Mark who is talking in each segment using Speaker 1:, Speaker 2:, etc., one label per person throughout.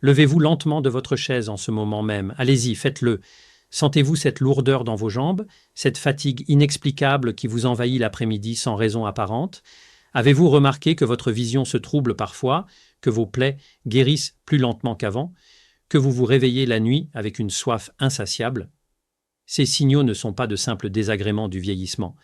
Speaker 1: Levez-vous lentement de votre chaise en ce moment même. Allez-y, faites-le. Sentez-vous cette lourdeur dans vos jambes, cette fatigue inexplicable qui vous envahit l'après-midi sans raison apparente? Avez-vous remarqué que votre vision se trouble parfois, que vos plaies guérissent plus lentement qu'avant, que vous vous réveillez la nuit avec une soif insatiable? Ces signaux ne sont pas de simples désagréments du vieillissement.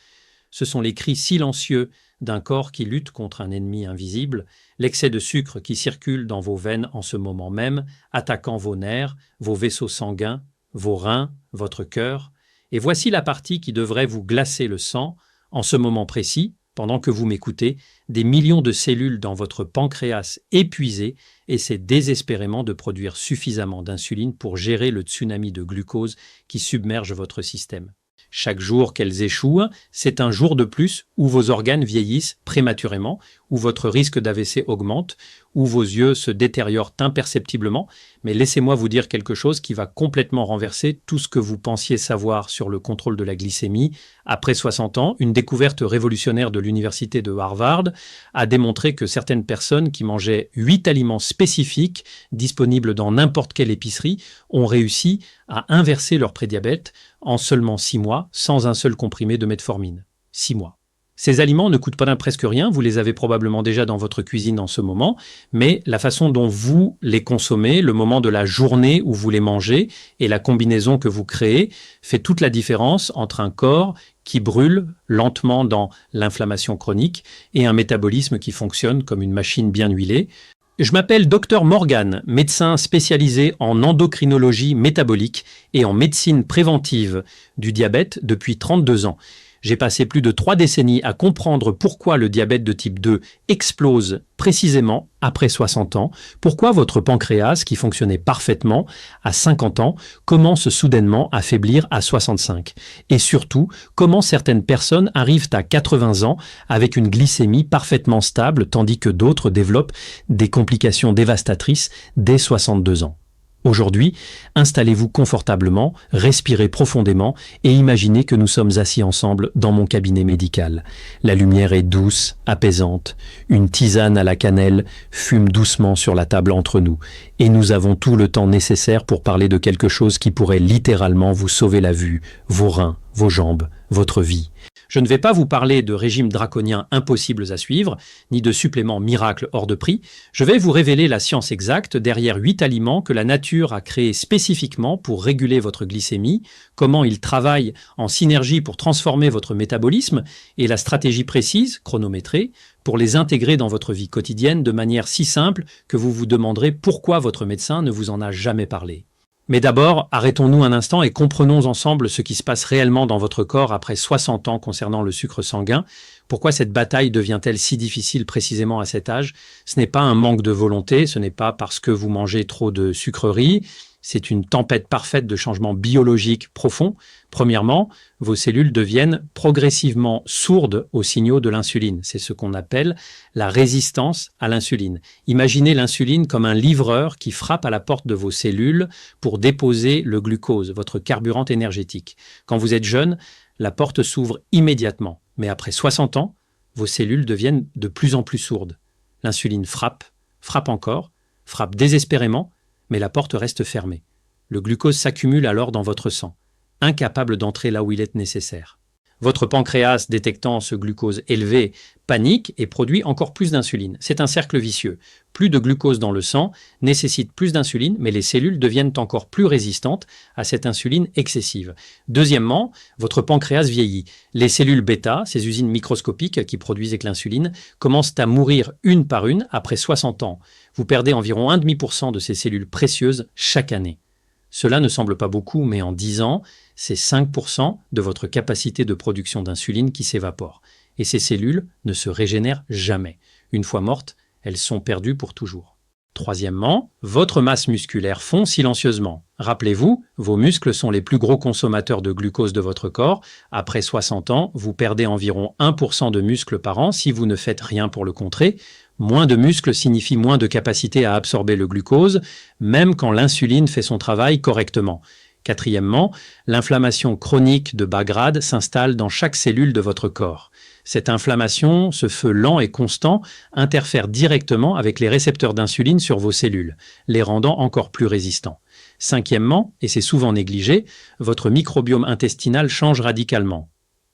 Speaker 1: Ce sont les cris silencieux d'un corps qui lutte contre un ennemi invisible, l'excès de sucre qui circule dans vos veines en ce moment même, attaquant vos nerfs, vos vaisseaux sanguins, vos reins, votre cœur. Et voici la partie qui devrait vous glacer le sang. En ce moment précis, pendant que vous m'écoutez, des millions de cellules dans votre pancréas épuisées essaient désespérément de produire suffisamment d'insuline pour gérer le tsunami de glucose qui submerge votre système. Chaque jour qu'elles échouent, c'est un jour de plus où vos organes vieillissent prématurément, où votre risque d'AVC augmente, où vos yeux se détériorent imperceptiblement. Mais laissez-moi vous dire quelque chose qui va complètement renverser tout ce que vous pensiez savoir sur le contrôle de la glycémie. Après 60 ans, une découverte révolutionnaire de l'université de Harvard a démontré que certaines personnes qui mangeaient 8 aliments spécifiques disponibles dans n'importe quelle épicerie ont réussi à inverser leur prédiabète en seulement 6 mois, sans un seul comprimé de metformine. 6 mois. Ces aliments ne coûtent pas presque rien, vous les avez probablement déjà dans votre cuisine en ce moment, mais la façon dont vous les consommez, le moment de la journée où vous les mangez et la combinaison que vous créez fait toute la différence entre un corps qui brûle lentement dans l'inflammation chronique et un métabolisme qui fonctionne comme une machine bien huilée. Je m'appelle Dr Morgan, médecin spécialisé en endocrinologie métabolique et en médecine préventive du diabète depuis 32 ans. J'ai passé plus de 3 décennies à comprendre pourquoi le diabète de type 2 explose précisément après 60 ans, pourquoi votre pancréas, qui fonctionnait parfaitement à 50 ans, commence soudainement à faiblir à 65. Et surtout, comment certaines personnes arrivent à 80 ans avec une glycémie parfaitement stable, tandis que d'autres développent des complications dévastatrices dès 62 ans. Aujourd'hui, installez-vous confortablement, respirez profondément et imaginez que nous sommes assis ensemble dans mon cabinet médical. La lumière est douce, apaisante. Une tisane à la cannelle fume doucement sur la table entre nous. Et nous avons tout le temps nécessaire pour parler de quelque chose qui pourrait littéralement vous sauver la vue, vos reins, vos jambes, votre vie. Je ne vais pas vous parler de régimes draconiens impossibles à suivre, ni de suppléments miracles hors de prix. Je vais vous révéler la science exacte derrière 8 aliments que la nature a créés spécifiquement pour réguler votre glycémie, comment ils travaillent en synergie pour transformer votre métabolisme et la stratégie précise, chronométrée, pour les intégrer dans votre vie quotidienne de manière si simple que vous vous demanderez pourquoi votre médecin ne vous en a jamais parlé. Mais d'abord, arrêtons-nous un instant et comprenons ensemble ce qui se passe réellement dans votre corps après 60 ans concernant le sucre sanguin. Pourquoi cette bataille devient-elle si difficile précisément à cet âge? Ce n'est pas un manque de volonté, ce n'est pas parce que vous mangez trop de sucreries. C'est une tempête parfaite de changements biologiques profonds. Premièrement, vos cellules deviennent progressivement sourdes aux signaux de l'insuline. C'est ce qu'on appelle la résistance à l'insuline. Imaginez l'insuline comme un livreur qui frappe à la porte de vos cellules pour déposer le glucose, votre carburant énergétique. Quand vous êtes jeune, la porte s'ouvre immédiatement. Mais après 60 ans, vos cellules deviennent de plus en plus sourdes. L'insuline frappe, frappe encore, frappe désespérément, mais la porte reste fermée. Le glucose s'accumule alors dans votre sang, incapable d'entrer là où il est nécessaire. Votre pancréas, détectant ce glucose élevé, panique et produit encore plus d'insuline. C'est un cercle vicieux. Plus de glucose dans le sang nécessite plus d'insuline, mais les cellules deviennent encore plus résistantes à cette insuline excessive. Deuxièmement, votre pancréas vieillit. Les cellules bêta, ces usines microscopiques qui produisent l'insuline, commencent à mourir une par une après 60 ans. Vous perdez environ 1,5% de ces cellules précieuses chaque année. Cela ne semble pas beaucoup, mais en 10 ans, c'est 5% de votre capacité de production d'insuline qui s'évapore. Et ces cellules ne se régénèrent jamais. Une fois mortes, elles sont perdues pour toujours. Troisièmement, votre masse musculaire fond silencieusement. Rappelez-vous, vos muscles sont les plus gros consommateurs de glucose de votre corps. Après 60 ans, vous perdez environ 1% de muscles par an si vous ne faites rien pour le contrer. Moins de muscles signifie moins de capacité à absorber le glucose, même quand l'insuline fait son travail correctement. Quatrièmement, l'inflammation chronique de bas grade s'installe dans chaque cellule de votre corps. Cette inflammation, ce feu lent et constant, interfère directement avec les récepteurs d'insuline sur vos cellules, les rendant encore plus résistants. Cinquièmement, et c'est souvent négligé, votre microbiome intestinal change radicalement.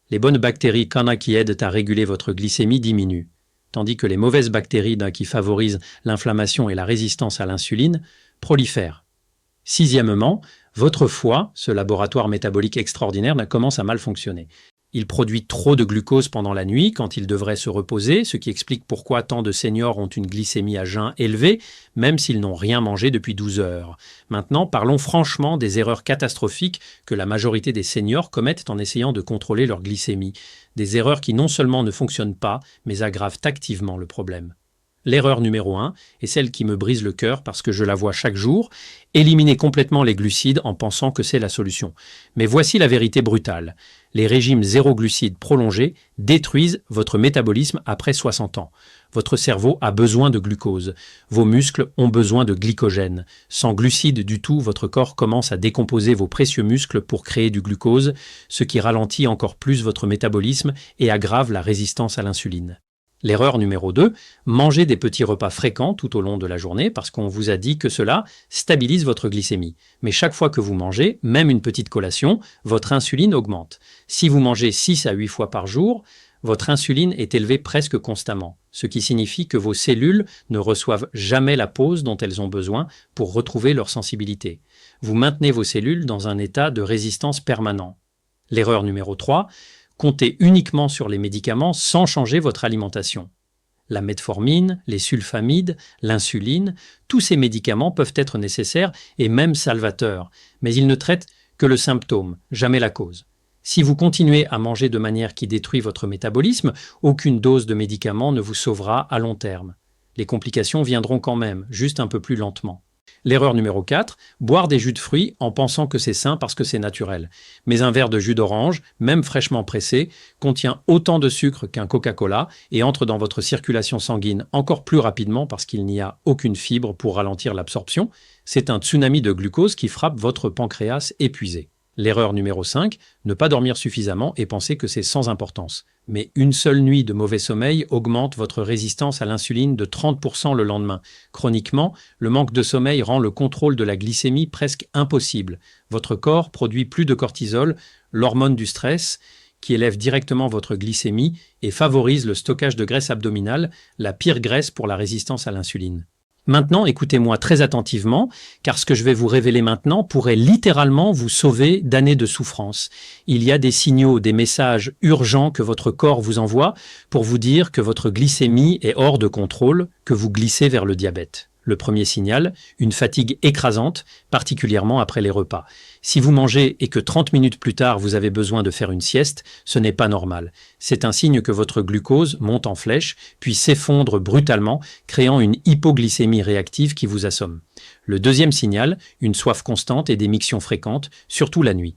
Speaker 1: Les bonnes bactéries qui aident à réguler votre glycémie diminuent, tandis que les mauvaises bactéries qui favorisent l'inflammation et la résistance à l'insuline prolifèrent. Sixièmement, votre foie, ce laboratoire métabolique extraordinaire, commence à mal fonctionner. Il produit trop de glucose pendant la nuit quand il devrait se reposer, ce qui explique pourquoi tant de seniors ont une glycémie à jeun élevée, même s'ils n'ont rien mangé depuis 12 heures. Maintenant, parlons franchement des erreurs catastrophiques que la majorité des seniors commettent en essayant de contrôler leur glycémie. Des erreurs qui non seulement ne fonctionnent pas, mais aggravent activement le problème. L'erreur numéro 1 est celle qui me brise le cœur parce que je la vois chaque jour, éliminer complètement les glucides en pensant que c'est la solution. Mais voici la vérité brutale. Les régimes zéro glucides prolongés détruisent votre métabolisme après 60 ans. Votre cerveau a besoin de glucose. Vos muscles ont besoin de glycogène. Sans glucides du tout, votre corps commence à décomposer vos précieux muscles pour créer du glucose, ce qui ralentit encore plus votre métabolisme et aggrave la résistance à l'insuline. L'erreur numéro 2, mangez des petits repas fréquents tout au long de la journée parce qu'on vous a dit que cela stabilise votre glycémie. Mais chaque fois que vous mangez, même une petite collation, votre insuline augmente. Si vous mangez 6 à 8 fois par jour, votre insuline est élevée presque constamment, ce qui signifie que vos cellules ne reçoivent jamais la pause dont elles ont besoin pour retrouver leur sensibilité. Vous maintenez vos cellules dans un état de résistance permanent. L'erreur numéro 3, comptez uniquement sur les médicaments sans changer votre alimentation. La metformine, les sulfamides, l'insuline, tous ces médicaments peuvent être nécessaires et même salvateurs, mais ils ne traitent que le symptôme, jamais la cause. Si vous continuez à manger de manière qui détruit votre métabolisme, aucune dose de médicament ne vous sauvera à long terme. Les complications viendront quand même, juste un peu plus lentement. L'erreur numéro 4, boire des jus de fruits en pensant que c'est sain parce que c'est naturel. Mais un verre de jus d'orange, même fraîchement pressé, contient autant de sucre qu'un Coca-Cola et entre dans votre circulation sanguine encore plus rapidement parce qu'il n'y a aucune fibre pour ralentir l'absorption. C'est un tsunami de glucose qui frappe votre pancréas épuisé. L'erreur numéro 5, ne pas dormir suffisamment et penser que c'est sans importance. Mais une seule nuit de mauvais sommeil augmente votre résistance à l'insuline de 30% le lendemain. Chroniquement, le manque de sommeil rend le contrôle de la glycémie presque impossible. Votre corps produit plus de cortisol, l'hormone du stress, qui élève directement votre glycémie et favorise le stockage de graisse abdominale, la pire graisse pour la résistance à l'insuline. Maintenant, écoutez-moi très attentivement, car ce que je vais vous révéler maintenant pourrait littéralement vous sauver d'années de souffrance. Il y a des signaux, des messages urgents que votre corps vous envoie pour vous dire que votre glycémie est hors de contrôle, que vous glissez vers le diabète. Le premier signal, une fatigue écrasante, particulièrement après les repas. Si vous mangez et que 30 minutes plus tard vous avez besoin de faire une sieste, ce n'est pas normal. C'est un signe que votre glucose monte en flèche, puis s'effondre brutalement, créant une hypoglycémie réactive qui vous assomme. Le deuxième signal, une soif constante et des mictions fréquentes, surtout la nuit.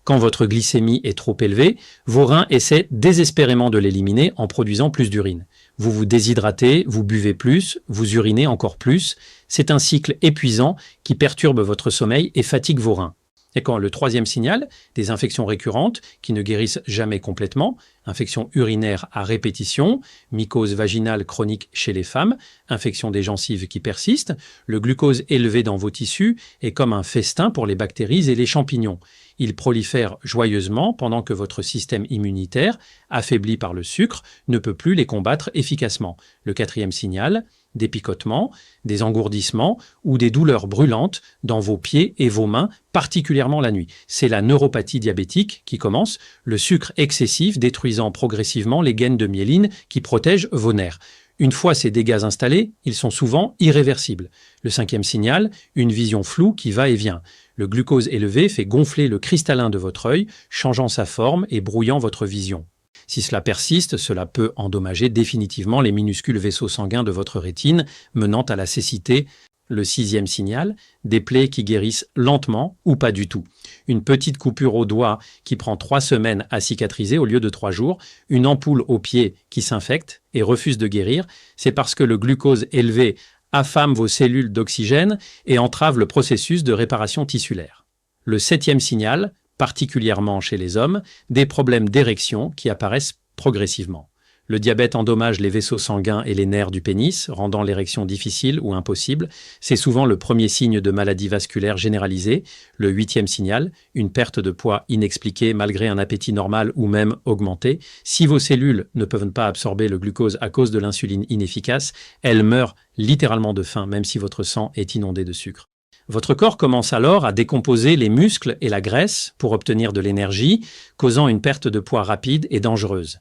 Speaker 1: Quand votre glycémie est trop élevée, vos reins essaient désespérément de l'éliminer en produisant plus d'urine. Vous vous déshydratez, vous buvez plus, vous urinez encore plus. C'est un cycle épuisant qui perturbe votre sommeil et fatigue vos reins. Et quand le troisième signal, des infections récurrentes qui ne guérissent jamais complètement, infections urinaires à répétition, mycose vaginale chronique chez les femmes, infection des gencives qui persistent, le glucose élevé dans vos tissus est comme un festin pour les bactéries et les champignons. Ils prolifèrent joyeusement pendant que votre système immunitaire, affaibli par le sucre, ne peut plus les combattre efficacement. Le quatrième signal, des picotements, des engourdissements ou des douleurs brûlantes dans vos pieds et vos mains, particulièrement la nuit. C'est la neuropathie diabétique qui commence, le sucre excessif détruisant progressivement les gaines de myéline qui protègent vos nerfs. Une fois ces dégâts installés, ils sont souvent irréversibles. Le cinquième signal, une vision floue qui va et vient. Le glucose élevé fait gonfler le cristallin de votre œil, changeant sa forme et brouillant votre vision. Si cela persiste, cela peut endommager définitivement les minuscules vaisseaux sanguins de votre rétine, menant à la cécité. Le sixième signal, des plaies qui guérissent lentement ou pas du tout. Une petite coupure au doigt qui prend 3 semaines à cicatriser au lieu de 3 jours, une ampoule au pied qui s'infecte et refuse de guérir, c'est parce que le glucose élevé affame vos cellules d'oxygène et entrave le processus de réparation tissulaire. Le septième signal, particulièrement chez les hommes, des problèmes d'érection qui apparaissent progressivement. Le diabète endommage les vaisseaux sanguins et les nerfs du pénis, rendant l'érection difficile ou impossible. C'est souvent le premier signe de maladie vasculaire généralisée. Le 8e signal, une perte de poids inexpliquée malgré un appétit normal ou même augmenté. Si vos cellules ne peuvent pas absorber le glucose à cause de l'insuline inefficace, elles meurent littéralement de faim, même si votre sang est inondé de sucre. Votre corps commence alors à décomposer les muscles et la graisse pour obtenir de l'énergie, causant une perte de poids rapide et dangereuse.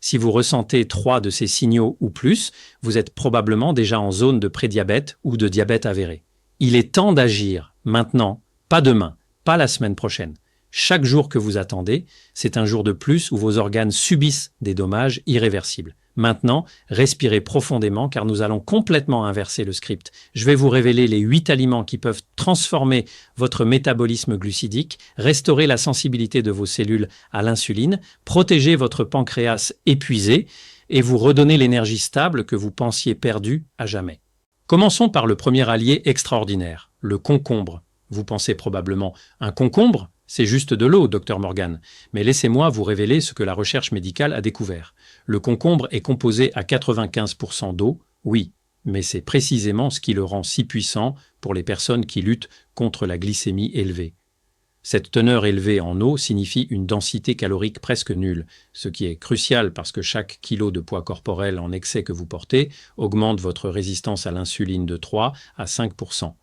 Speaker 1: Si vous ressentez 3 de ces signaux ou plus, vous êtes probablement déjà en zone de prédiabète ou de diabète avéré. Il est temps d'agir, maintenant, pas demain, pas la semaine prochaine. Chaque jour que vous attendez, c'est un jour de plus où vos organes subissent des dommages irréversibles. Maintenant, respirez profondément car nous allons complètement inverser le script. Je vais vous révéler les 8 aliments qui peuvent transformer votre métabolisme glucidique, restaurer la sensibilité de vos cellules à l'insuline, protéger votre pancréas épuisé et vous redonner l'énergie stable que vous pensiez perdue à jamais. Commençons par le premier allié extraordinaire, le concombre. Vous pensez probablement, un concombre ? C'est juste de l'eau, Dr Morgan. Mais laissez-moi vous révéler ce que la recherche médicale a découvert. Le concombre est composé à 95% d'eau, oui, mais c'est précisément ce qui le rend si puissant pour les personnes qui luttent contre la glycémie élevée. Cette teneur élevée en eau signifie une densité calorique presque nulle, ce qui est crucial parce que chaque kilo de poids corporel en excès que vous portez augmente votre résistance à l'insuline de 3 à 5%.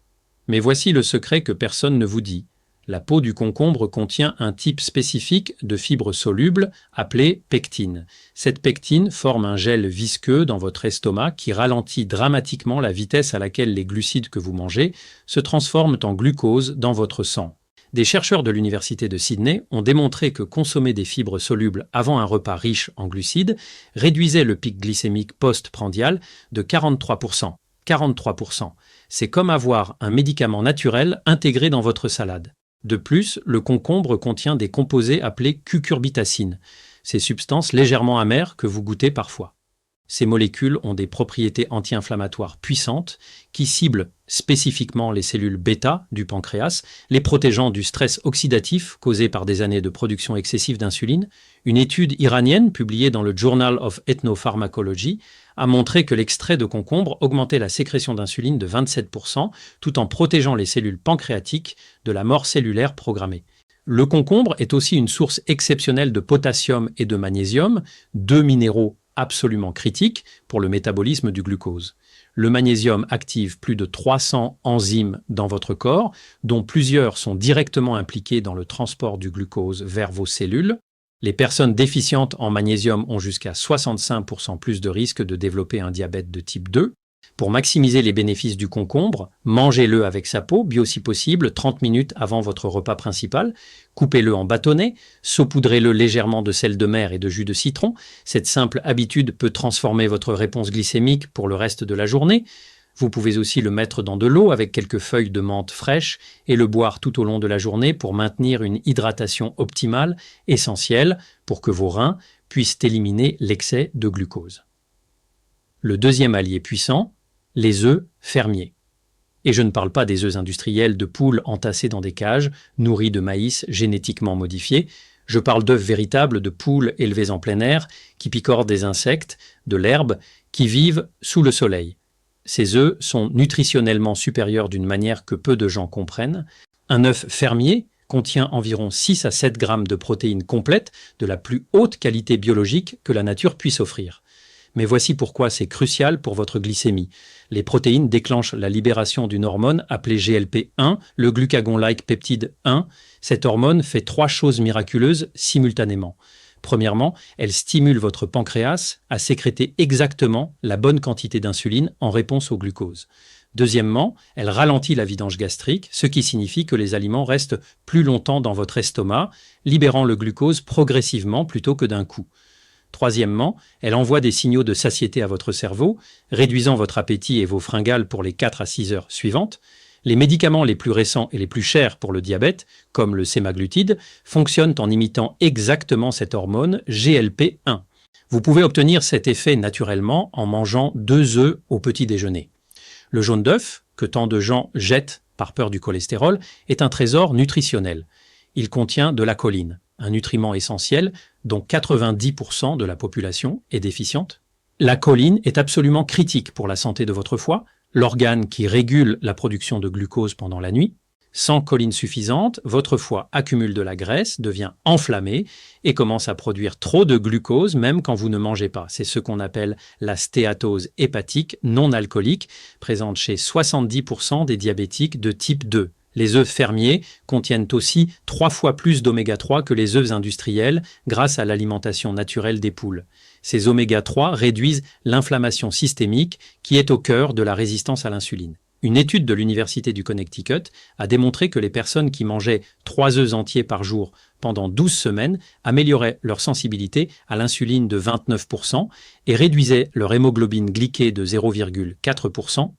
Speaker 1: Mais voici le secret que personne ne vous dit. La peau du concombre contient un type spécifique de fibre soluble appelée pectine. Cette pectine forme un gel visqueux dans votre estomac qui ralentit dramatiquement la vitesse à laquelle les glucides que vous mangez se transforment en glucose dans votre sang. Des chercheurs de l'Université de Sydney ont démontré que consommer des fibres solubles avant un repas riche en glucides réduisait le pic glycémique post-prandial de 43%. 43%. C'est comme avoir un médicament naturel intégré dans votre salade. De plus, le concombre contient des composés appelés cucurbitacines, ces substances légèrement amères que vous goûtez parfois. Ces molécules ont des propriétés anti-inflammatoires puissantes qui ciblent spécifiquement les cellules bêta du pancréas, les protégeant du stress oxydatif causé par des années de production excessive d'insuline. Une étude iranienne publiée dans le Journal of Ethnopharmacology a montré que l'extrait de concombre augmentait la sécrétion d'insuline de 27% tout en protégeant les cellules pancréatiques de la mort cellulaire programmée. Le concombre est aussi une source exceptionnelle de potassium et de magnésium, 2 minéraux absolument critiques pour le métabolisme du glucose. Le magnésium active plus de 300 enzymes dans votre corps, dont plusieurs sont directement impliquées dans le transport du glucose vers vos cellules. Les personnes déficientes en magnésium ont jusqu'à 65% plus de risque de développer un diabète de type 2. Pour maximiser les bénéfices du concombre, mangez-le avec sa peau, bio si possible, 30 minutes avant votre repas principal. Coupez-le en bâtonnets, saupoudrez-le légèrement de sel de mer et de jus de citron. Cette simple habitude peut transformer votre réponse glycémique pour le reste de la journée. Vous pouvez aussi le mettre dans de l'eau avec quelques feuilles de menthe fraîches et le boire tout au long de la journée pour maintenir une hydratation optimale, essentielle pour que vos reins puissent éliminer l'excès de glucose. Le deuxième allié puissant, les œufs fermiers. Et je ne parle pas des œufs industriels de poules entassés dans des cages, nourris de maïs génétiquement modifié. Je parle d'œufs véritables de poules élevées en plein air, qui picorent des insectes, de l'herbe, qui vivent sous le soleil. Ces œufs sont nutritionnellement supérieurs d'une manière que peu de gens comprennent. Un œuf fermier contient environ 6 à 7 grammes de protéines complètes de la plus haute qualité biologique que la nature puisse offrir. Mais voici pourquoi c'est crucial pour votre glycémie. Les protéines déclenchent la libération d'une hormone appelée GLP-1, le glucagon-like peptide 1. Cette hormone fait 3 choses miraculeuses simultanément. Premièrement, elle stimule votre pancréas à sécréter exactement la bonne quantité d'insuline en réponse au glucose. Deuxièmement, elle ralentit la vidange gastrique, ce qui signifie que les aliments restent plus longtemps dans votre estomac, libérant le glucose progressivement plutôt que d'un coup. Troisièmement, elle envoie des signaux de satiété à votre cerveau, réduisant votre appétit et vos fringales pour les 4 à 6 heures suivantes. Les médicaments les plus récents et les plus chers pour le diabète, comme le sémaglutide, fonctionnent en imitant exactement cette hormone GLP-1. Vous pouvez obtenir cet effet naturellement en mangeant 2 œufs au petit déjeuner. Le jaune d'œuf, que tant de gens jettent par peur du cholestérol, est un trésor nutritionnel. Il contient de la choline. un nutriment essentiel dont 90% de la population est déficiente. La choline est absolument critique pour la santé de votre foie, l'organe qui régule la production de glucose pendant la nuit. Sans choline suffisante, votre foie accumule de la graisse, devient enflammé et commence à produire trop de glucose même quand vous ne mangez pas. C'est ce qu'on appelle la stéatose hépatique non alcoolique, présente chez 70% des diabétiques de type 2. Les œufs fermiers contiennent aussi 3 fois plus d'oméga 3 que les œufs industriels grâce à l'alimentation naturelle des poules. Ces oméga 3 réduisent l'inflammation systémique qui est au cœur de la résistance à l'insuline. Une étude de l'Université du Connecticut a démontré que les personnes qui mangeaient 3 œufs entiers par jour pendant 12 semaines amélioraient leur sensibilité à l'insuline de 29% et réduisaient leur hémoglobine glyquée de 0,4%.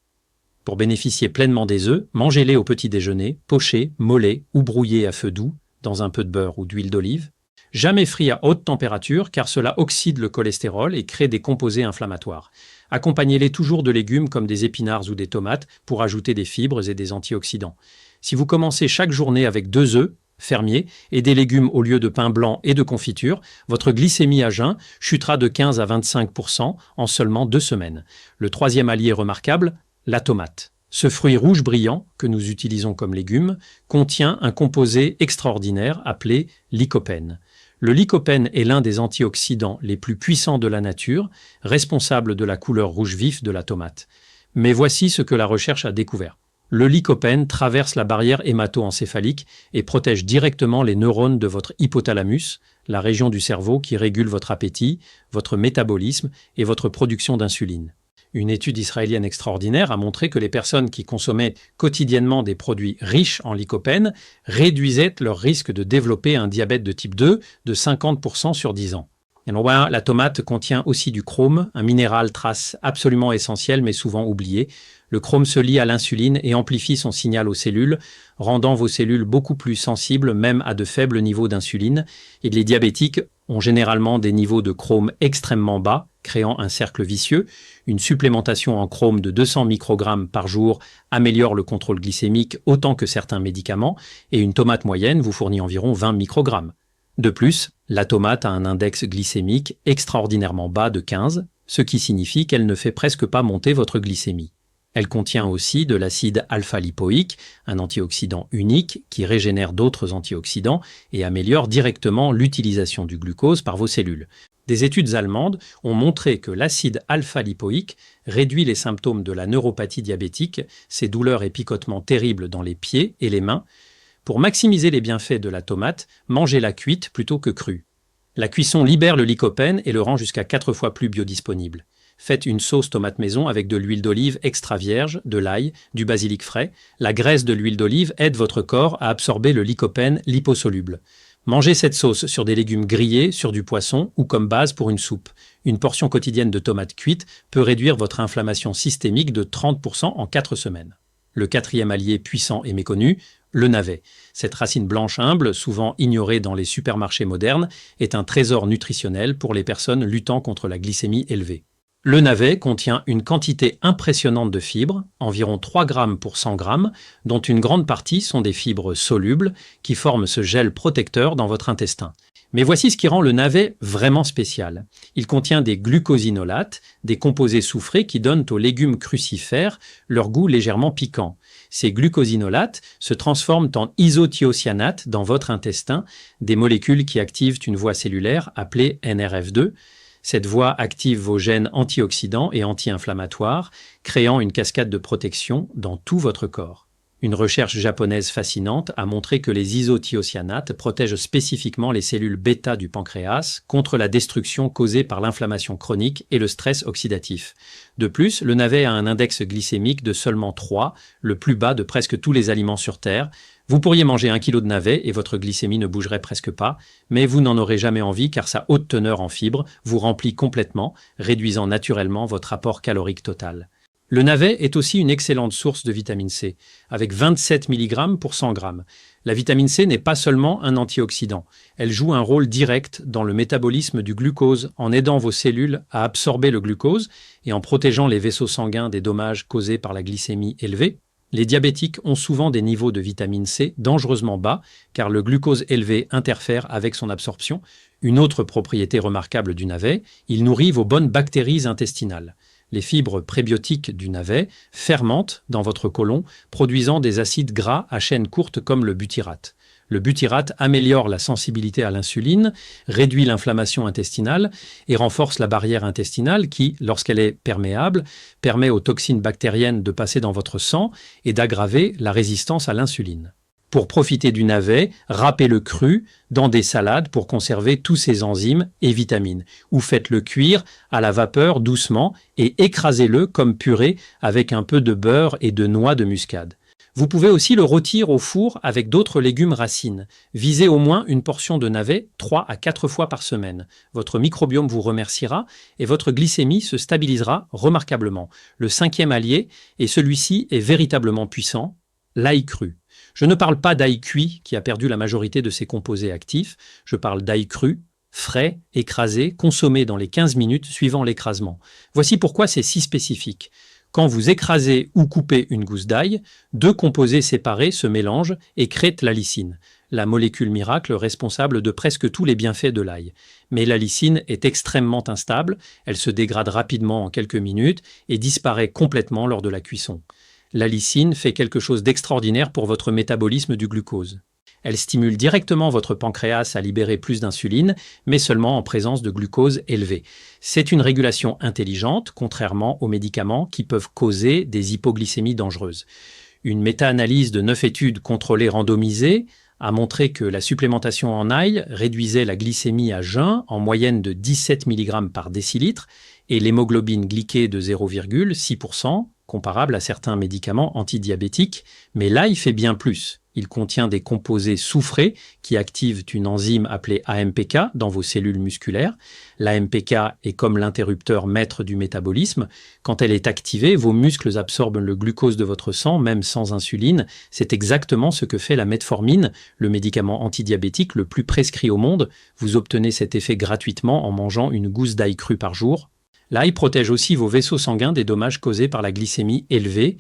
Speaker 1: Pour bénéficier pleinement des œufs, mangez-les au petit déjeuner, pochés, mollets ou brouillés à feu doux, dans un peu de beurre ou d'huile d'olive. Jamais frits à haute température car cela oxyde le cholestérol et crée des composés inflammatoires. Accompagnez-les toujours de légumes comme des épinards ou des tomates pour ajouter des fibres et des antioxydants. Si vous commencez chaque journée avec 2 œufs fermiers et des légumes au lieu de pain blanc et de confiture, votre glycémie à jeun chutera de 15 à 25% en seulement 2 semaines. Le troisième allié remarquable, la tomate. Ce fruit rouge brillant, que nous utilisons comme légume, contient un composé extraordinaire appelé lycopène. Le lycopène est l'un des antioxydants les plus puissants de la nature, responsable de la couleur rouge vif de la tomate. Mais voici ce que la recherche a découvert. Le lycopène traverse la barrière hémato-encéphalique et protège directement les neurones de votre hypothalamus, la région du cerveau qui régule votre appétit, votre métabolisme et votre production d'insuline. Une étude israélienne extraordinaire a montré que les personnes qui consommaient quotidiennement des produits riches en lycopène réduisaient leur risque de développer un diabète de type 2 de 50% sur 10 ans. Et la tomate contient aussi du chrome, un minéral trace absolument essentiel mais souvent oublié. Le chrome se lie à l'insuline et amplifie son signal aux cellules, rendant vos cellules beaucoup plus sensibles même à de faibles niveaux d'insuline. Et les diabétiques ont généralement des niveaux de chrome extrêmement bas, créant un cercle vicieux. Une supplémentation en chrome de 200 microgrammes par jour améliore le contrôle glycémique autant que certains médicaments, et une tomate moyenne vous fournit environ 20 microgrammes. De plus, la tomate a un index glycémique extraordinairement bas de 15, ce qui signifie qu'elle ne fait presque pas monter votre glycémie. Elle contient aussi de l'acide alpha-lipoïque, un antioxydant unique qui régénère d'autres antioxydants et améliore directement l'utilisation du glucose par vos cellules. Des études allemandes ont montré que l'acide alpha-lipoïque réduit les symptômes de la neuropathie diabétique, ces douleurs et picotements terribles dans les pieds et les mains. Pour maximiser les bienfaits de la tomate, mangez-la cuite plutôt que crue. La cuisson libère le lycopène et le rend jusqu'à 4 fois plus biodisponible. Faites une sauce tomate maison avec de l'huile d'olive extra vierge, de l'ail, du basilic frais. La graisse de l'huile d'olive aide votre corps à absorber le lycopène liposoluble. Mangez cette sauce sur des légumes grillés, sur du poisson ou comme base pour une soupe. Une portion quotidienne de tomates cuites peut réduire votre inflammation systémique de 30% en 4 semaines. Le quatrième allié puissant et méconnu, le navet. Cette racine blanche humble, souvent ignorée dans les supermarchés modernes, est un trésor nutritionnel pour les personnes luttant contre la glycémie élevée. Le navet contient une quantité impressionnante de fibres, environ 3 grammes pour 100 grammes, dont une grande partie sont des fibres solubles qui forment ce gel protecteur dans votre intestin. Mais voici ce qui rend le navet vraiment spécial. Il contient des glucosinolates, des composés soufrés qui donnent aux légumes crucifères leur goût légèrement piquant. Ces glucosinolates se transforment en isothiocyanates dans votre intestin, des molécules qui activent une voie cellulaire appelée NRF2. Cette voie active vos gènes antioxydants et anti-inflammatoires, créant une cascade de protection dans tout votre corps. Une recherche japonaise fascinante a montré que les isothiocyanates protègent spécifiquement les cellules bêta du pancréas contre la destruction causée par l'inflammation chronique et le stress oxydatif. De plus, le navet a un index glycémique de seulement 3, le plus bas de presque tous les aliments sur Terre. Vous pourriez manger 1 kg de navet et votre glycémie ne bougerait presque pas, mais vous n'en aurez jamais envie car sa haute teneur en fibres vous remplit complètement, réduisant naturellement votre apport calorique total. Le navet est aussi une excellente source de vitamine C, avec 27 mg pour 100 g. La vitamine C n'est pas seulement un antioxydant, elle joue un rôle direct dans le métabolisme du glucose en aidant vos cellules à absorber le glucose et en protégeant les vaisseaux sanguins des dommages causés par la glycémie élevée. Les diabétiques ont souvent des niveaux de vitamine C dangereusement bas car le glucose élevé interfère avec son absorption. Une autre propriété remarquable du navet, il nourrit vos bonnes bactéries intestinales. Les fibres prébiotiques du navet fermentent dans votre côlon, produisant des acides gras à chaîne courte comme le butyrate. Le butyrate améliore la sensibilité à l'insuline, réduit l'inflammation intestinale et renforce la barrière intestinale qui, lorsqu'elle est perméable, permet aux toxines bactériennes de passer dans votre sang et d'aggraver la résistance à l'insuline. Pour profiter du navet, râpez-le cru dans des salades pour conserver tous ses enzymes et vitamines. Ou faites-le cuire à la vapeur doucement et écrasez-le comme purée avec un peu de beurre et de noix de muscade. Vous pouvez aussi le rôtir au four avec d'autres légumes racines. Visez au moins une portion de navet 3 à 4 fois par semaine. Votre microbiome vous remerciera et votre glycémie se stabilisera remarquablement. Le 5e allié, et celui-ci est véritablement puissant, l'ail cru. Je ne parle pas d'ail cuit qui a perdu la majorité de ses composés actifs, je parle d'ail cru, frais, écrasé, consommé dans les 15 minutes suivant l'écrasement. Voici pourquoi c'est si spécifique. Quand vous écrasez ou coupez une gousse d'ail, 2 composés séparés se mélangent et créent la lysine, la molécule miracle responsable de presque tous les bienfaits de l'ail. Mais la lysine est extrêmement instable, elle se dégrade rapidement en quelques minutes et disparaît complètement lors de la cuisson. La lysine fait quelque chose d'extraordinaire pour votre métabolisme du glucose. Elle stimule directement votre pancréas à libérer plus d'insuline, mais seulement en présence de glucose élevé. C'est une régulation intelligente, contrairement aux médicaments qui peuvent causer des hypoglycémies dangereuses. Une méta-analyse de 9 études contrôlées randomisées a montré que la supplémentation en ail réduisait la glycémie à jeun en moyenne de 17 mg par décilitre et l'hémoglobine glyquée de 0,6%, comparable à certains médicaments antidiabétiques, mais l'ail fait bien plus. Il contient des composés soufrés qui activent une enzyme appelée AMPK dans vos cellules musculaires. L'AMPK est comme l'interrupteur maître du métabolisme. Quand elle est activée, vos muscles absorbent le glucose de votre sang, même sans insuline. C'est exactement ce que fait la metformine, le médicament antidiabétique le plus prescrit au monde. Vous obtenez cet effet gratuitement en mangeant une gousse d'ail cru par jour. L'ail protège aussi vos vaisseaux sanguins des dommages causés par la glycémie élevée.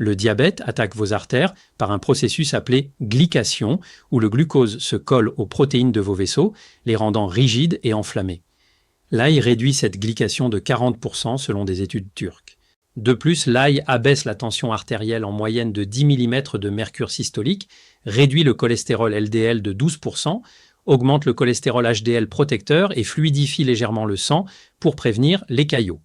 Speaker 1: Le diabète attaque vos artères par un processus appelé glycation, où le glucose se colle aux protéines de vos vaisseaux, les rendant rigides et enflammés. L'ail réduit cette glycation de 40% selon des études turques. De plus, l'ail abaisse la tension artérielle en moyenne de 10 mm de mercure systolique, réduit le cholestérol LDL de 12%, augmente le cholestérol HDL protecteur et fluidifie légèrement le sang pour prévenir les caillots.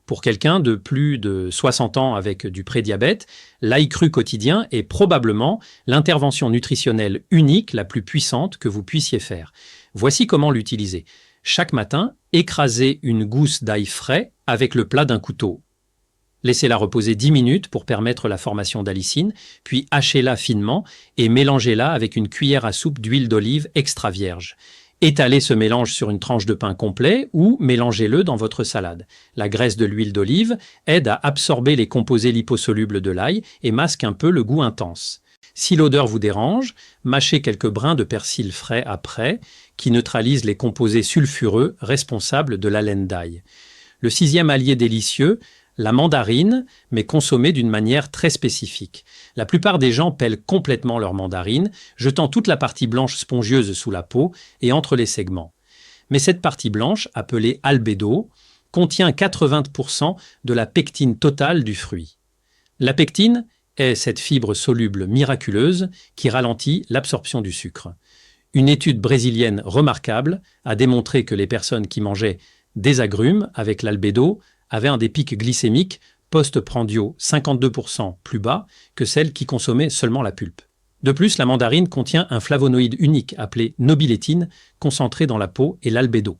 Speaker 1: Pour quelqu'un de plus de 60 ans avec du prédiabète, l'ail cru quotidien est probablement l'intervention nutritionnelle unique la plus puissante que vous puissiez faire. Voici comment l'utiliser. Chaque matin, écrasez une gousse d'ail frais avec le plat d'un couteau. Laissez-la reposer 10 minutes pour permettre la formation d'alicine, puis hachez-la finement et mélangez-la avec une cuillère à soupe d'huile d'olive extra vierge. Étalez ce mélange sur une tranche de pain complet ou mélangez-le dans votre salade. La graisse de l'huile d'olive aide à absorber les composés liposolubles de l'ail et masque un peu le goût intense. Si l'odeur vous dérange, mâchez quelques brins de persil frais après, qui neutralisent les composés sulfureux responsables de l'haleine d'ail. Le 6e allié délicieux, la mandarine, mais consommée d'une manière très spécifique. La plupart des gens pèlent complètement leur mandarine, jetant toute la partie blanche spongieuse sous la peau et entre les segments. Mais cette partie blanche, appelée albédo, contient 80% de la pectine totale du fruit. La pectine est cette fibre soluble miraculeuse qui ralentit l'absorption du sucre. Une étude brésilienne remarquable a démontré que les personnes qui mangeaient des agrumes avec l'albédo avaient un des pics glycémiques post-prandiaux 52% plus bas que celles qui consommaient seulement la pulpe. De plus, la mandarine contient un flavonoïde unique appelé nobilétine, concentré dans la peau et l'albédo.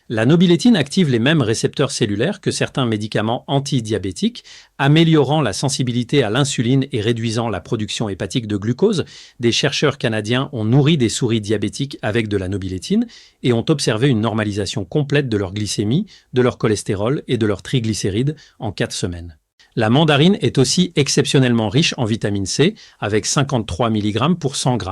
Speaker 1: La nobilétine active les mêmes récepteurs cellulaires que certains médicaments antidiabétiques, améliorant la sensibilité à l'insuline et réduisant la production hépatique de glucose. Des chercheurs canadiens ont nourri des souris diabétiques avec de la nobilétine et ont observé une normalisation complète de leur glycémie, de leur cholestérol et de leurs triglycérides en 4 semaines. La mandarine est aussi exceptionnellement riche en vitamine C, avec 53 mg pour 100 g.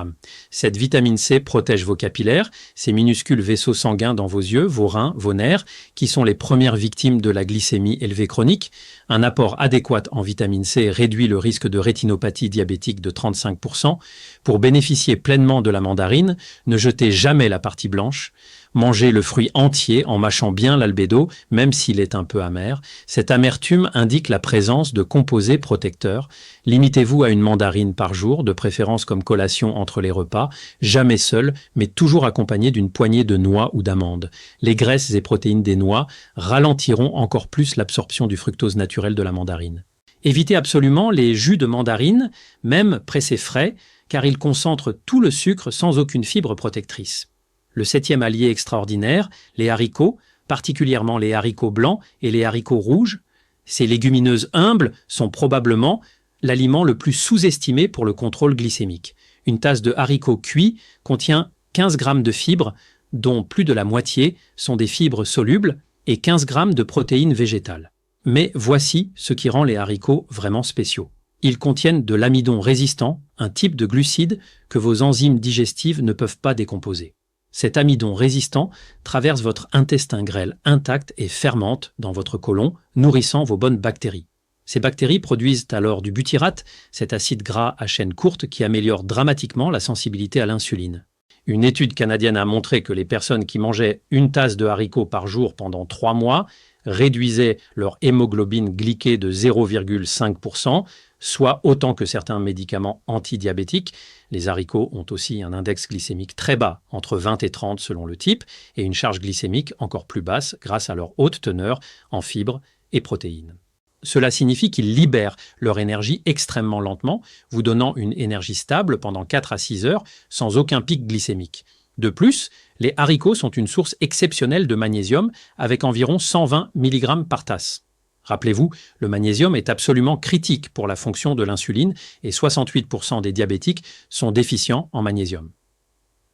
Speaker 1: Cette vitamine C protège vos capillaires, ces minuscules vaisseaux sanguins dans vos yeux, vos reins, vos nerfs, qui sont les premières victimes de la glycémie élevée chronique. Un apport adéquat en vitamine C réduit le risque de rétinopathie diabétique de 35%. Pour bénéficier pleinement de la mandarine, ne jetez jamais la partie blanche. Mangez le fruit entier en mâchant bien l'albédo, même s'il est un peu amer. Cette amertume indique la présence de composés protecteurs. Limitez-vous à une mandarine par jour, de préférence comme collation entre les repas, jamais seul, mais toujours accompagné d'une poignée de noix ou d'amandes. Les graisses et protéines des noix ralentiront encore plus l'absorption du fructose naturel de la mandarine. Évitez absolument les jus de mandarine, même pressés frais, car ils concentrent tout le sucre sans aucune fibre protectrice. Le 7e allié extraordinaire, les haricots, particulièrement les haricots blancs et les haricots rouges. Ces légumineuses humbles sont probablement l'aliment le plus sous-estimé pour le contrôle glycémique. Une tasse de haricots cuits contient 15 g de fibres, dont plus de la moitié sont des fibres solubles, et 15 g de protéines végétales. Mais voici ce qui rend les haricots vraiment spéciaux. Ils contiennent de l'amidon résistant, un type de glucide que vos enzymes digestives ne peuvent pas décomposer. Cet amidon résistant traverse votre intestin grêle intact et fermente dans votre côlon, nourrissant vos bonnes bactéries. Ces bactéries produisent alors du butyrate, cet acide gras à chaîne courte qui améliore dramatiquement la sensibilité à l'insuline. Une étude canadienne a montré que les personnes qui mangeaient une tasse de haricots par jour pendant 3 mois réduisaient leur hémoglobine glyquée de 0,5%, soit autant que certains médicaments antidiabétiques. Les haricots ont aussi un index glycémique très bas, entre 20 et 30 selon le type, et une charge glycémique encore plus basse grâce à leur haute teneur en fibres et protéines. Cela signifie qu'ils libèrent leur énergie extrêmement lentement, vous donnant une énergie stable pendant 4 à 6 heures sans aucun pic glycémique. De plus, les haricots sont une source exceptionnelle de magnésium avec environ 120 mg par tasse. Rappelez-vous, le magnésium est absolument critique pour la fonction de l'insuline et 68% des diabétiques sont déficients en magnésium.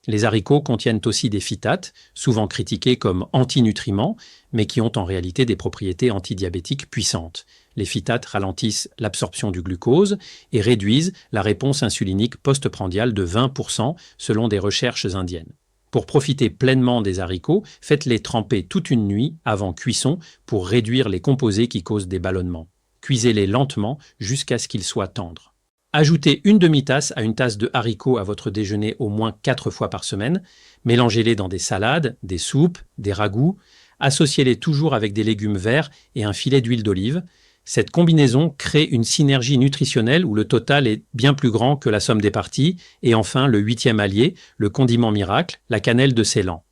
Speaker 1: Les haricots contiennent aussi des phytates, souvent critiqués comme antinutriments, mais qui ont en réalité des propriétés antidiabétiques puissantes. Les phytates ralentissent l'absorption du glucose et réduisent la réponse insulinique postprandiale de 20% selon des recherches indiennes. Pour profiter pleinement des haricots, faites-les tremper toute une nuit avant cuisson pour réduire les composés qui causent des ballonnements. Cuisez-les lentement jusqu'à ce qu'ils soient tendres. Ajoutez une demi-tasse à une tasse de haricots à votre déjeuner au moins 4 fois par semaine. Mélangez-les dans des salades, des soupes, des ragoûts. Associez-les toujours avec des légumes verts et un filet d'huile d'olive. Cette combinaison crée une synergie nutritionnelle où le total est bien plus grand que la somme des parties. Et enfin, le 8e allié, le condiment miracle, la cannelle de Ceylan.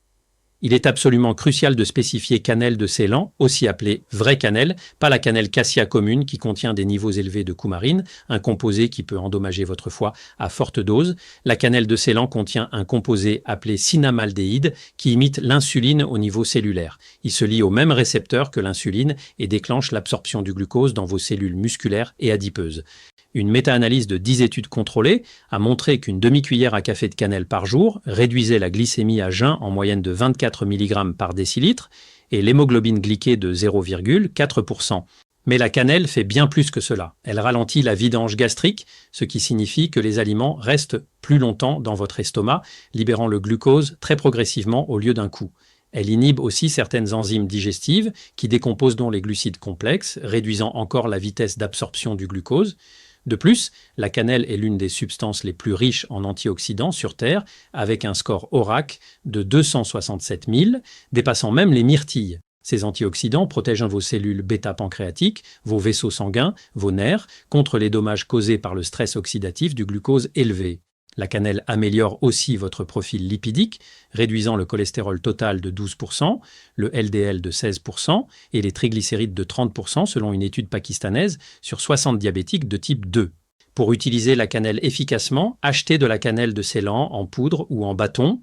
Speaker 1: Il est absolument crucial de spécifier cannelle de Ceylan, aussi appelée vraie cannelle, pas la cannelle cassia commune qui contient des niveaux élevés de coumarine, un composé qui peut endommager votre foie à forte dose. La cannelle de Ceylan contient un composé appelé cinnamaldéhyde qui imite l'insuline au niveau cellulaire. Il se lie au même récepteur que l'insuline et déclenche l'absorption du glucose dans vos cellules musculaires et adipeuses. Une méta-analyse de 10 études contrôlées a montré qu'une demi-cuillère à café de cannelle par jour réduisait la glycémie à jeun en moyenne de 24 mg par décilitre et l'hémoglobine glyquée de 0,4%. Mais la cannelle fait bien plus que cela. Elle ralentit la vidange gastrique, ce qui signifie que les aliments restent plus longtemps dans votre estomac, libérant le glucose très progressivement au lieu d'un coup. Elle inhibe aussi certaines enzymes digestives qui décomposent donc les glucides complexes, réduisant encore la vitesse d'absorption du glucose. De plus, la cannelle est l'une des substances les plus riches en antioxydants sur Terre, avec un score ORAC de 267 000, dépassant même les myrtilles. Ces antioxydants protègent vos cellules bêta-pancréatiques, vos vaisseaux sanguins, vos nerfs, contre les dommages causés par le stress oxydatif du glucose élevé. La cannelle améliore aussi votre profil lipidique, réduisant le cholestérol total de 12%, le LDL de 16% et les triglycérides de 30% selon une étude pakistanaise sur 60 diabétiques de type 2. Pour utiliser la cannelle efficacement, achetez de la cannelle de Ceylan en poudre ou en bâton.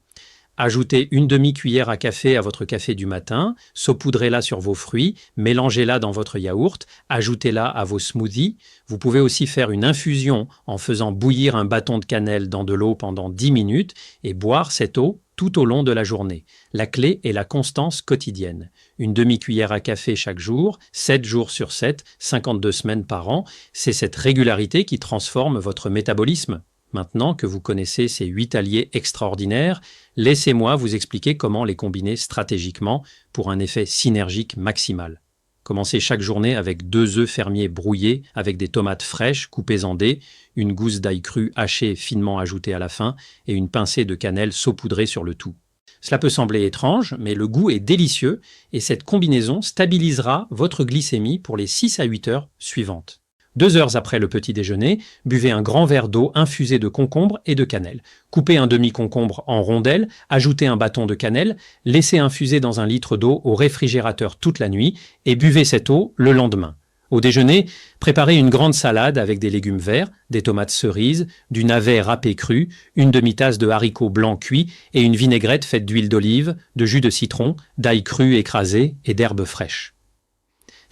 Speaker 1: Ajoutez une demi-cuillère à café à votre café du matin, saupoudrez-la sur vos fruits, mélangez-la dans votre yaourt, ajoutez-la à vos smoothies. Vous pouvez aussi faire une infusion en faisant bouillir un bâton de cannelle dans de l'eau pendant 10 minutes et boire cette eau tout au long de la journée. La clé est la constance quotidienne. Une demi-cuillère à café chaque jour, 7 jours sur 7, 52 semaines par an. C'est cette régularité qui transforme votre métabolisme. Maintenant que vous connaissez ces 8 alliés extraordinaires, laissez-moi vous expliquer comment les combiner stratégiquement pour un effet synergique maximal. Commencez chaque journée avec 2 œufs fermiers brouillés avec des tomates fraîches coupées en dés, une gousse d'ail cru hachée finement ajoutée à la fin et une pincée de cannelle saupoudrée sur le tout. Cela peut sembler étrange, mais le goût est délicieux et cette combinaison stabilisera votre glycémie pour les 6 à 8 heures suivantes. 2 heures après le petit déjeuner, buvez un grand verre d'eau infusée de concombre et de cannelle. Coupez un demi-concombre en rondelles, ajoutez un bâton de cannelle, laissez infuser dans un litre d'eau au réfrigérateur toute la nuit et buvez cette eau le lendemain. Au déjeuner, préparez une grande salade avec des légumes verts, des tomates cerises, du navet râpé cru, une demi-tasse de haricots blancs cuits et une vinaigrette faite d'huile d'olive, de jus de citron, d'ail cru écrasé et d'herbes fraîches.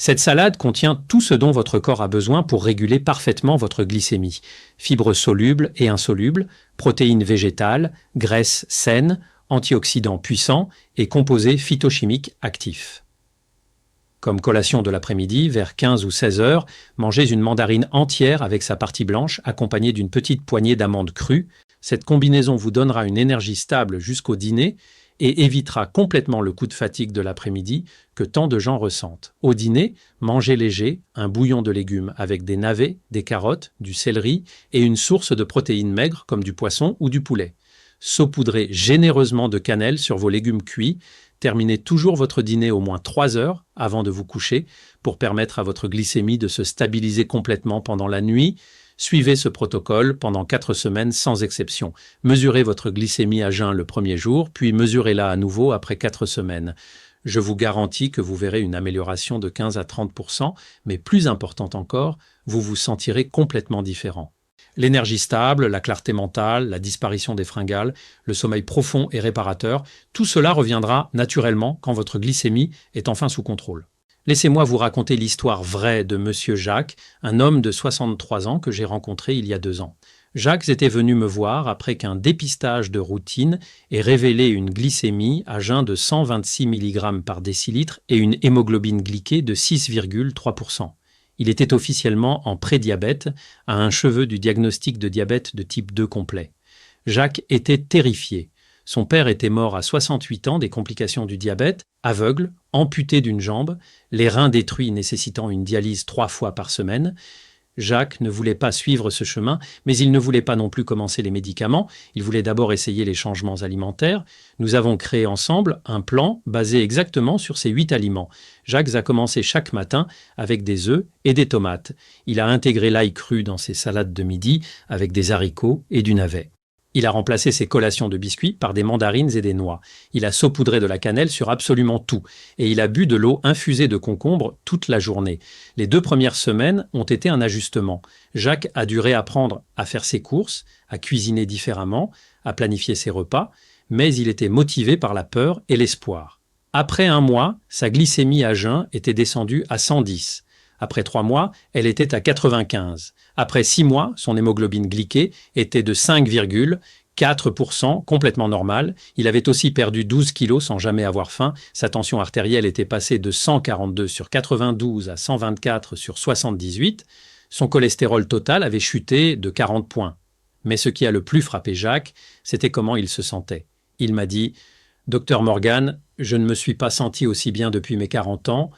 Speaker 1: Cette salade contient tout ce dont votre corps a besoin pour réguler parfaitement votre glycémie. Fibres solubles et insolubles, protéines végétales, graisses saines, antioxydants puissants et composés phytochimiques actifs. Comme collation de l'après-midi, vers 15 ou 16 heures, mangez une mandarine entière avec sa partie blanche accompagnée d'une petite poignée d'amandes crues. Cette combinaison vous donnera une énergie stable jusqu'au dîner et évitera complètement le coup de fatigue de l'après-midi que tant de gens ressentent. Au dîner, mangez léger, un bouillon de légumes avec des navets, des carottes, du céleri et une source de protéines maigres comme du poisson ou du poulet. Saupoudrez généreusement de cannelle sur vos légumes cuits. Terminez toujours votre dîner au moins 3 heures avant de vous coucher pour permettre à votre glycémie de se stabiliser complètement pendant la nuit. Suivez ce protocole pendant 4 semaines sans exception. Mesurez votre glycémie à jeun le premier jour, puis mesurez-la à nouveau après 4 semaines. Je vous garantis que vous verrez une amélioration de 15 à 30%, mais plus important encore, vous vous sentirez complètement différent. L'énergie stable, la clarté mentale, la disparition des fringales, le sommeil profond et réparateur, tout cela reviendra naturellement quand votre glycémie est enfin sous contrôle. Laissez-moi vous raconter l'histoire vraie de Monsieur Jacques, un homme de 63 ans que j'ai rencontré il y a 2 ans. Jacques était venu me voir après qu'un dépistage de routine ait révélé une glycémie à jeun de 126 mg par décilitre et une hémoglobine glyquée de 6,3%. Il était officiellement en prédiabète, à un cheveu du diagnostic de diabète de type 2 complet. Jacques était terrifié. Son père était mort à 68 ans des complications du diabète, aveugle, amputé d'une jambe, les reins détruits nécessitant une dialyse 3 fois par semaine. Jacques ne voulait pas suivre ce chemin, mais il ne voulait pas non plus commencer les médicaments. Il voulait d'abord essayer les changements alimentaires. Nous avons créé ensemble un plan basé exactement sur ces 8 aliments. Jacques a commencé chaque matin avec des œufs et des tomates. Il a intégré l'ail cru dans ses salades de midi avec des haricots et du navet. Il a remplacé ses collations de biscuits par des mandarines et des noix. Il a saupoudré de la cannelle sur absolument tout. Et il a bu de l'eau infusée de concombre toute la journée. Les 2 premières semaines ont été un ajustement. Jacques a dû réapprendre à faire ses courses, à cuisiner différemment, à planifier ses repas, mais il était motivé par la peur et l'espoir. Après 1 mois, sa glycémie à jeun était descendue à 110. Après 3 mois, elle était à 95. Après 6 mois, son hémoglobine glyquée était de 5,4%, complètement normale. Il avait aussi perdu 12 kilos sans jamais avoir faim. Sa tension artérielle était passée de 142 sur 92 à 124 sur 78. Son cholestérol total avait chuté de 40 points. Mais ce qui a le plus frappé Jacques, c'était comment il se sentait. Il m'a dit « Docteur Morgan, je ne me suis pas senti aussi bien depuis mes 40 ans.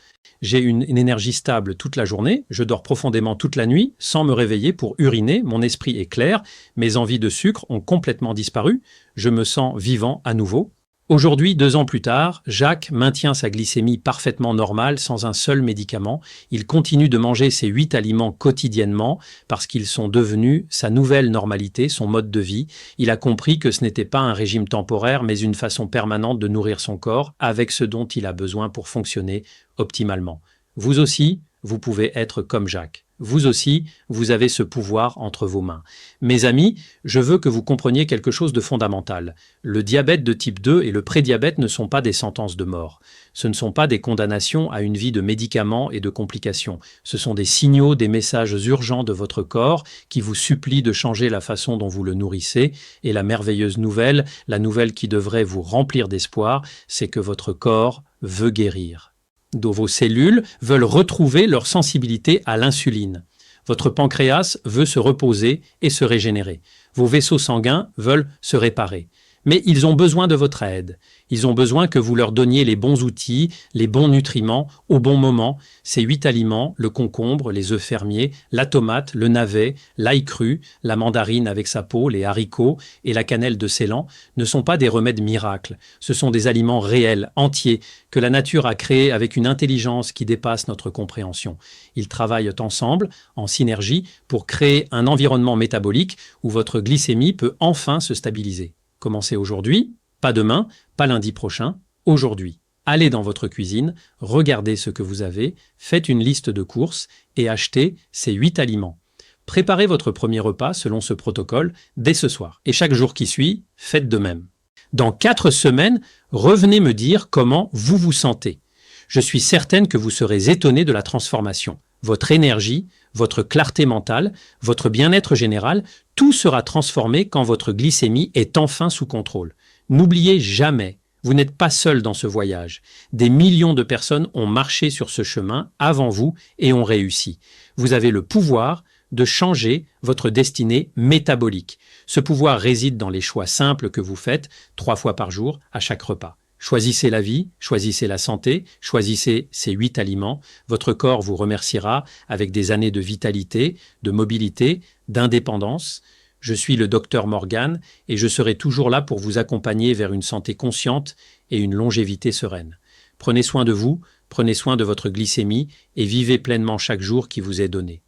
Speaker 1: J'ai une énergie stable toute la journée, je dors profondément toute la nuit, sans me réveiller pour uriner, mon esprit est clair, mes envies de sucre ont complètement disparu, je me sens vivant à nouveau. » Aujourd'hui, 2 ans plus tard, Jacques maintient sa glycémie parfaitement normale sans un seul médicament. Il continue de manger ses 8 aliments quotidiennement parce qu'ils sont devenus sa nouvelle normalité, son mode de vie. Il a compris que ce n'était pas un régime temporaire, mais une façon permanente de nourrir son corps avec ce dont il a besoin pour fonctionner optimalement. Vous aussi, vous pouvez être comme Jacques. Vous aussi, vous avez ce pouvoir entre vos mains. Mes amis, je veux que vous compreniez quelque chose de fondamental. Le diabète de type 2 et le prédiabète ne sont pas des sentences de mort. Ce ne sont pas des condamnations à une vie de médicaments et de complications. Ce sont des signaux, des messages urgents de votre corps qui vous supplient de changer la façon dont vous le nourrissez. Et la merveilleuse nouvelle, la nouvelle qui devrait vous remplir d'espoir, c'est que votre corps veut guérir. Vos cellules veulent retrouver leur sensibilité à l'insuline. Votre pancréas veut se reposer et se régénérer. Vos vaisseaux sanguins veulent se réparer. Mais ils ont besoin de votre aide. Ils ont besoin que vous leur donniez les bons outils, les bons nutriments, au bon moment. Ces 8 aliments, le concombre, les œufs fermiers, la tomate, le navet, l'ail cru, la mandarine avec sa peau, les haricots et la cannelle de Ceylan, ne sont pas des remèdes miracles. Ce sont des aliments réels, entiers, que la nature a créés avec une intelligence qui dépasse notre compréhension. Ils travaillent ensemble, en synergie, pour créer un environnement métabolique où votre glycémie peut enfin se stabiliser. Commencez aujourd'hui, pas demain, pas lundi prochain, aujourd'hui. Allez dans votre cuisine, regardez ce que vous avez, faites une liste de courses et achetez ces 8 aliments. Préparez votre premier repas selon ce protocole dès ce soir. Et chaque jour qui suit, faites de même. Dans 4 semaines, revenez me dire comment vous vous sentez. Je suis certaine que vous serez étonné de la transformation. Votre énergie, votre clarté mentale, votre bien-être général, tout sera transformé quand votre glycémie est enfin sous contrôle. N'oubliez jamais, vous n'êtes pas seul dans ce voyage. Des millions de personnes ont marché sur ce chemin avant vous et ont réussi. Vous avez le pouvoir de changer votre destinée métabolique. Ce pouvoir réside dans les choix simples que vous faites 3 fois par jour à chaque repas. Choisissez la vie, choisissez la santé, choisissez ces 8 aliments. Votre corps vous remerciera avec des années de vitalité, de mobilité, d'indépendance. Je suis le docteur Morgan et je serai toujours là pour vous accompagner vers une santé consciente et une longévité sereine. Prenez soin de vous, prenez soin de votre glycémie et vivez pleinement chaque jour qui vous est donné.